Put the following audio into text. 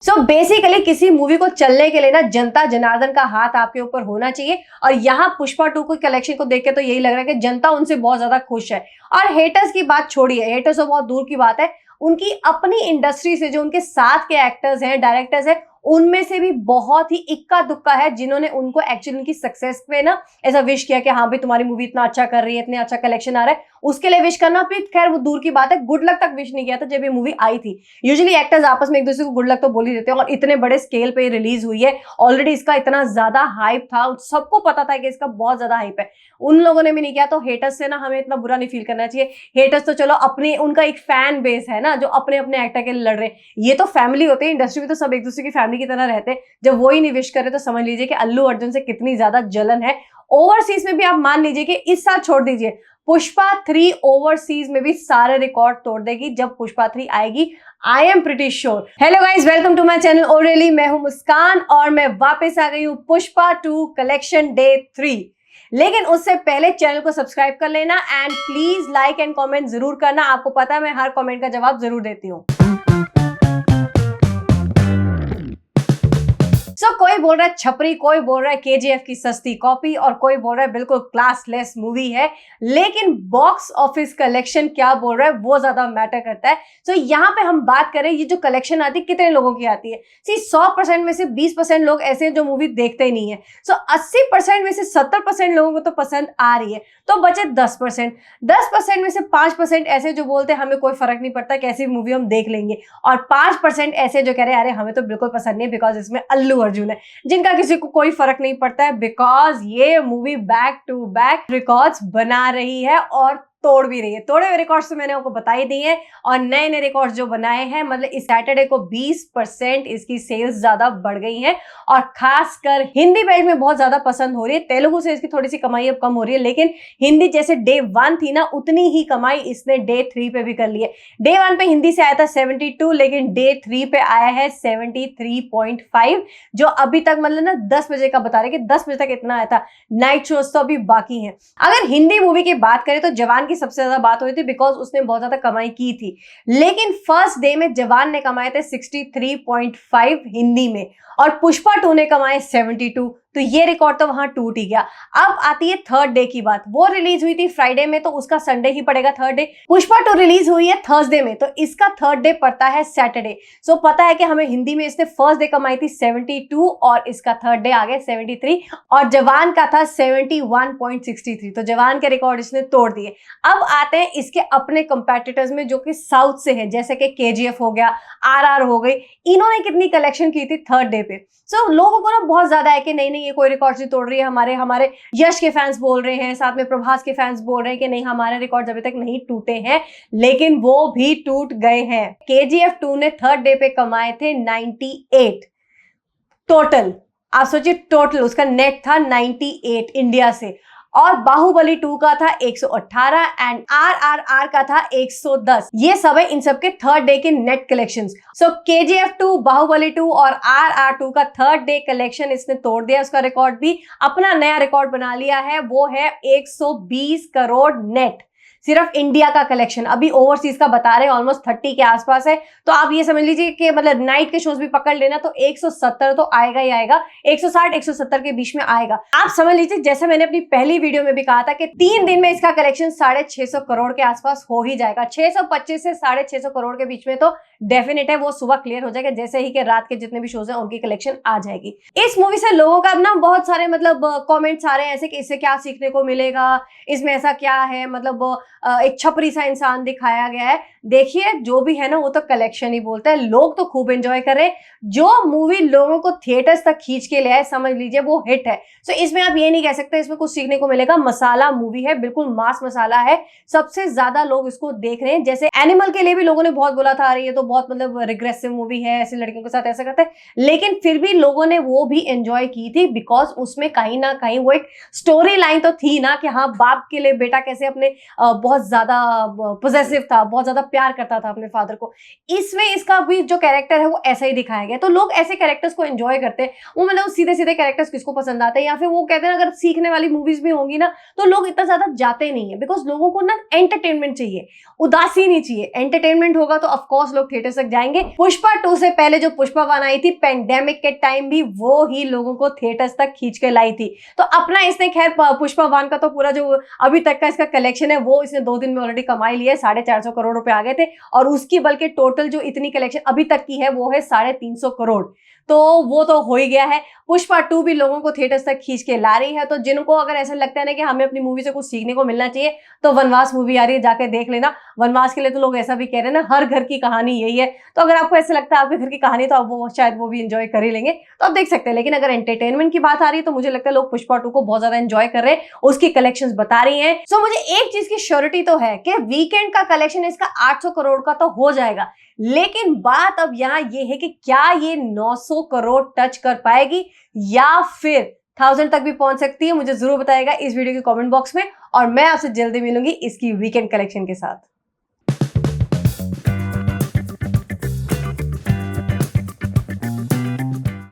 So basically किसी movie को चलने के लिए ना जनता जनार्दन का हाथ आपके ऊपर होना चाहिए। और यहाँ पुष्पा 2 की कलेक्शन को देख के तो यही लग रहा है कि जनता उनसे बहुत ज्यादा खुश है। और हेटर्स की बात छोड़िए, हेटर्स तो बहुत दूर की बात है, उनकी अपनी इंडस्ट्री से जो उनके साथ के एक्टर्स हैं, डायरेक्टर्स हैं, उनमें से भी बहुत ही इक्का दुक्का है जिन्होंने उनको एक्चुअली उनकी सक्सेस पे ना ऐसा विश किया कि हाँ भाई तुम्हारी मूवी इतना अच्छा कर रही है, इतने अच्छा कलेक्शन आ रहा है, उसके लिए विश करना भी खैर वो दूर की बात है, गुड लक तक विश नहीं किया था जब ये मूवी आई थी। यूजुअली एक्टर्स आपस में एक दूसरे को गुड लक तो बोल ही देते हैं, और इतने बड़े स्केल पे रिलीज हुई है, ऑलरेडी इसका इतना ज्यादा हाइप था, सबको पता था कि इसका बहुत ज्यादा हाइप है, उन लोगों ने भी नहीं किया। तो हेटर्स से ना हमें इतना बुरा नहीं फील करना चाहिए। हेटर्स तो चलो अपने, उनका एक फैन बेस है ना जो अपने अपने एक्टर के लिए लड़ रहे हैं, ये तो फैमिली होते हैं, इंडस्ट्री में तो सब एक दूसरे की फैमिली की तरह रहते हैं। जब वो ही नहीं विश करे तो समझ लीजिए कि अल्लू अर्जुन से कितनी ज्यादा जलन है। ओवरसीज में भी आप मान लीजिए कि इस साल छोड़ दीजिए, पुष्पा 3 ओवरसीज में भी सारे रिकॉर्ड तोड़ देगी जब पुष्पा 3 आएगी, I am pretty sure. Hello guys, welcome to my channel ओरेली, मैं हूं मुस्कान और मैं वापस आ गई हूं पुष्पा 2 कलेक्शन डे 3। लेकिन उससे पहले चैनल को सब्सक्राइब कर लेना and please like and comment जरूर करना। आपको पता है मैं हर कमेंट का जवाब जरूर देती हूँ। कोई बोल रहा है छपरी, कोई बोल रहा है केजीएफ की सस्ती कॉपी, और कोई बोल रहा है बिल्कुल क्लासलेस मूवी है, लेकिन बॉक्स ऑफिस कलेक्शन क्या बोल रहा है वो ज्यादा मैटर करता है। यहाँ पे हम बात करें ये जो कलेक्शन आती है कितने लोगों की आती है। 100% में से 20% लोग ऐसे हैं जो मूवी देखते ही नहीं है। 80% में से 70% लोगों को तो पसंद आ रही है, तो बचे 10%। 10% में से 5% ऐसे जो बोलते हैं हमें कोई फर्क नहीं पड़ता, कैसी मूवी हम देख लेंगे, और 5% ऐसे जो कह रहे हैं अरे हमें तो बिल्कुल पसंद नहीं बिकॉज इसमें अल्लू अर्जुन है, जिनका किसी को कोई फर्क नहीं पड़ता है बिकॉज ये movie back to back records बना रही है और तोड़ भी रही है। तोड़े हुए रिकॉर्ड्स तो मैंने आपको बता ही दिए हैं, और नए नए रिकॉर्ड्स जो बनाए हैं, मतलब इस सैटरडे को 20% इसकी सेल्स ज्यादा बढ़ गई हैं, और खासकर हिंदी बेल्ट में बहुत ज्यादा पसंद हो रही है। तेलुगु से इसकी थोड़ी सी कमाई अब कम हो रही है, लेकिन हिंदी जैसे डे 1 थी ना उतनी ही कमाई इसने डे 3 पे भी कर ली है। डे 1 पे हिंदी से आया था 72, लेकिन डे 3 पे आया है 73.5, जो अभी तक मतलब ना 10 बजे का बता रहे कि 10 बजे तक इतना आया था। नाइट शोज तो अभी बाकी हैं। अगर हिंदी मूवी की बात करें तो जवान सबसे ज्यादा बात हो रही थी बिकॉज उसने बहुत ज्यादा कमाई की थी, लेकिन फर्स्ट डे में जवान ने कमाए थे 63.5 हिंदी में, और पुष्पा 2 ने कमाए 72, तो ये रिकॉर्ड तो वहां टूट ही गया। अब आती है थर्ड डे की बात। वो रिलीज हुई थी फ्राइडे में, तो उसका संडे ही पड़ेगा थर्ड डे। पुष्पा 2 रिलीज हुई है थर्सडे में, तो इसका थर्ड डे पड़ता है सैटरडे। सो पता है कि हमें हिंदी में इसने फर्स्ट डे कमाई थी 72 और इसका थर्ड डे आ गया 73, और जवान का था 71.63, तो जवान के रिकॉर्ड इसने तोड़ दिए। अब आते हैं इसके अपने कंपेटिटर्स में जो कि साउथ से हैं, जैसे कि केजीएफ हो गया, आरआर हो गई, इन्होंने कितनी कलेक्शन की थी थर्ड डे पे। लोगों को ना बहुत ज्यादा है कि नहीं नहीं ये कोई रिकॉर्ड नहीं तोड़ रही है। हमारे यश के फैंस बोल रहे हैं, साथ में प्रभास के फैंस बोल रहे हैं कि नहीं हमारे रिकॉर्ड अभी तक नहीं टूटे हैं, लेकिन वो भी टूट गए हैं। केजीएफ 2 ने थर्ड डे पे कमाए थे 98 टोटल। आप सोचिए टोटल उसका नेट था 98 इंडिया से, और बाहुबली 2 का था 118 एंड आरआरआर का था 110। ये सब है इन सब के थर्ड डे के नेट कलेक्शंस। केजीएफ 2, बाहुबली 2 और आरआर 2 का थर्ड डे कलेक्शन इसने तोड़ दिया। उसका रिकॉर्ड भी अपना नया रिकॉर्ड बना लिया है, वो है 120 करोड़ नेट, सिर्फ इंडिया का कलेक्शन। अभी ओवरसीज का बता रहे हैं ऑलमोस्ट 30 के आसपास है, तो आप ये समझ लीजिए कि मतलब नाइट के शोज भी पकड़ लेना तो 170 तो आएगा ही आएगा, 160 170 के बीच में आएगा। आप समझ लीजिए जैसे मैंने अपनी पहली वीडियो में भी कहा था कि 3 दिन में इसका कलेक्शन 650 करोड़ के आसपास हो ही जाएगा। 625 से 650 करोड़ के बीच में तो डेफिनेट है, वो सुबह क्लियर हो जाएगा जैसे ही कि रात के जितने भी शोज हैं उनकी कलेक्शन आ जाएगी। इस मूवी से लोगों का ना बहुत सारे मतलब कॉमेंट्स आ रहे हैं ऐसे कि इससे क्या सीखने को मिलेगा, इसमें ऐसा क्या है, मतलब एक छपरी सा इंसान दिखाया गया है। देखिए जो भी है ना वो तो कलेक्शन ही बोलता है, लोग तो खूब एंजॉय कर रहे हैं। जो मूवी लोगों को थिएटर्स तक खींच के ले आए समझ लीजिए वो हिट है। इसमें आप ये नहीं कह सकते इसमें कुछ सीखने को मिलेगा। मसाला मूवी है, बिल्कुल मास मसाला है, सबसे ज्यादा लोग इसको देख रहे हैं। जैसे एनिमल के लिए भी लोगों ने बहुत बोला था अरे ये तो बहुत मतलब रिग्रेसिव मूवी है, ऐसे लड़कियों के साथ ऐसा करते हैं, लेकिन फिर भी लोगों ने वो भी एंजॉय की थी बिकॉज उसमें कहीं ना कहीं वो एक स्टोरी लाइन तो थी ना कि हाँ बाप के लिए बेटा कैसे अपने बहुत बहुत ज्यादा पोजेसिव था, बहुत ज्यादा प्यार करता था अपने फादर को। इसमें इसका भी जो कैरेक्टर है वो ऐसा ही दिखाया गया। तो लोग ऐसे कैरेक्टर्स को एंजॉय करते हैं। वो मतलब सीधे सीधे कैरेक्टर्स किसको पसंद आते हैं, या फिर वो कहते हैं अगर सीखने वाली मूवीज भी होंगी ना तो लोग इतना ज्यादा जाते नहीं है, बिकॉज लोगों को ना एंटरटेनमेंट चाहिए, उदासी नहीं चाहिए। एंटरटेनमेंट होगा तो ऑफकोर्स लोग थिएटर तक जाएंगे। पुष्पा 2 से पहले जो पुष्पा 1 आई थी पेंडेमिक के टाइम भी वो ही लोगों को थिएटर्स तक खींच के लाई थी। तो अपना इसने खैर पुष्पा 1 का तो पूरा जो अभी तक का इसका कलेक्शन है वो इसने 2 दिन में ऑलरेडी कमाई लिया है। 450 करोड़ रुपए आ गए थे, और उसकी बल्कि टोटल जो इतनी कलेक्शन अभी तक की है वो है 350 करोड़। तो वो तो हो ही गया है। पुष्पा 2 भी लोगों को थिएटर्स तक खींच के ला रही है। तो जिनको अगर ऐसा लगता है ना कि हमें अपनी मूवी से कुछ सीखने को मिलना चाहिए, तो वनवास मूवी आ रही है, जाके देख लेना। वनवास के लिए तो लोग ऐसा भी कह रहे हैं ना, हर घर की कहानी यही है। तो अगर आपको ऐसा लगता है आपके घर की कहानी, तो आप वो शायद वो भी एंजॉय कर ही लेंगे, तो आप देख सकते हैं। लेकिन अगर एंटरटेनमेंट की बात आ रही है तो मुझे लगता है लोग पुष्पा 2 को बहुत ज्यादा एंजॉय कर रहे हैं, उसकी कलेक्शंस बता रही हैं। सो मुझे एक चीज की श्योरिटी तो है कि वीकेंड का कलेक्शन इसका 800 करोड़ का तो हो जाएगा। लेकिन बात अब यहां ये है कि क्या ये 900 करोड़ टच कर पाएगी या फिर 1000 तक भी पहुंच सकती है। मुझे जरूर बताएगा इस वीडियो के कमेंट बॉक्स में, और मैं आपसे जल्दी मिलूंगी इसकी वीकेंड कलेक्शन के साथ।